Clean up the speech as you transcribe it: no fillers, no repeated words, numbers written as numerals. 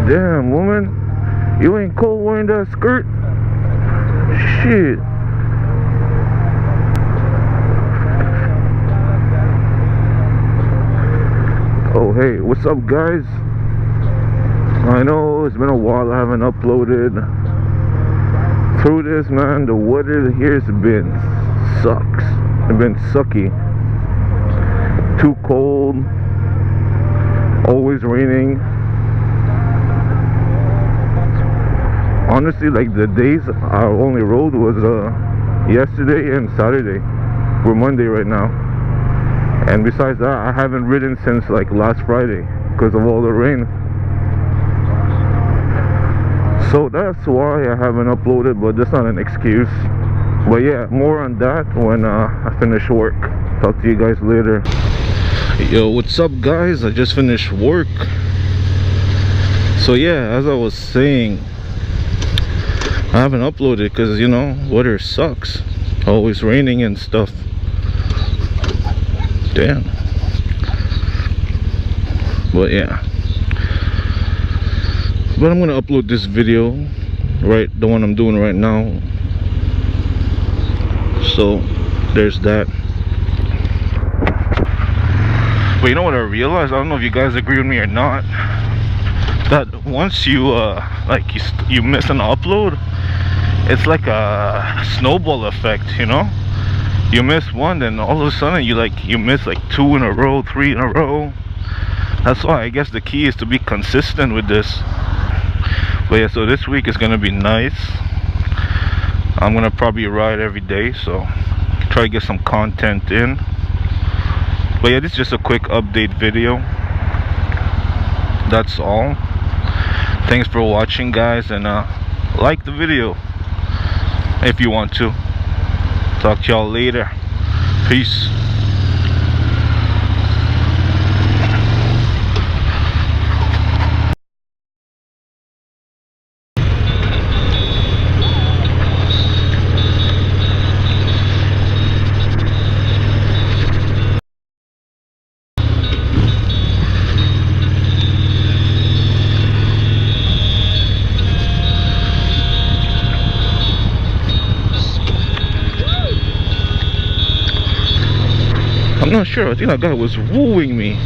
Damn, woman, you ain't cold wearing that skirt? Shit. Oh, hey, what's up, guys? I know it's been a while I haven't uploaded. Through this, man, the weather here's been sucks. It's been sucky. Too cold. Always raining. Honestly, like the days I only rode was yesterday and Saturday. We're Monday right now. And besides that, I haven't ridden since like last Friday because of all the rain. So that's why I haven't uploaded, but that's not an excuse. But yeah, more on that when I finish work. Talk to you guys later. Yo, what's up, guys? I just finished work. So yeah, as I was saying, I haven't uploaded because, you know, weather sucks. Always raining and stuff. Damn. But yeah, but I'm gonna upload this video, right, the one I'm doing right now. So there's that. But you know what I realized? I don't know if you guys agree with me or not, that once you you miss an upload, it's like a snowball effect, you know? You miss one, then all of a sudden you miss like 2 in a row, 3 in a row. That's why I guess the key is to be consistent with this. But yeah, so this week is gonna be nice. I'm gonna probably ride every day, so try to get some content in. But yeah, this is just a quick update video. That's all. Thanks for watching, guys, and like the video if you want to. Talk to y'all later. Peace. I'm not sure. I think that guy was wooing me.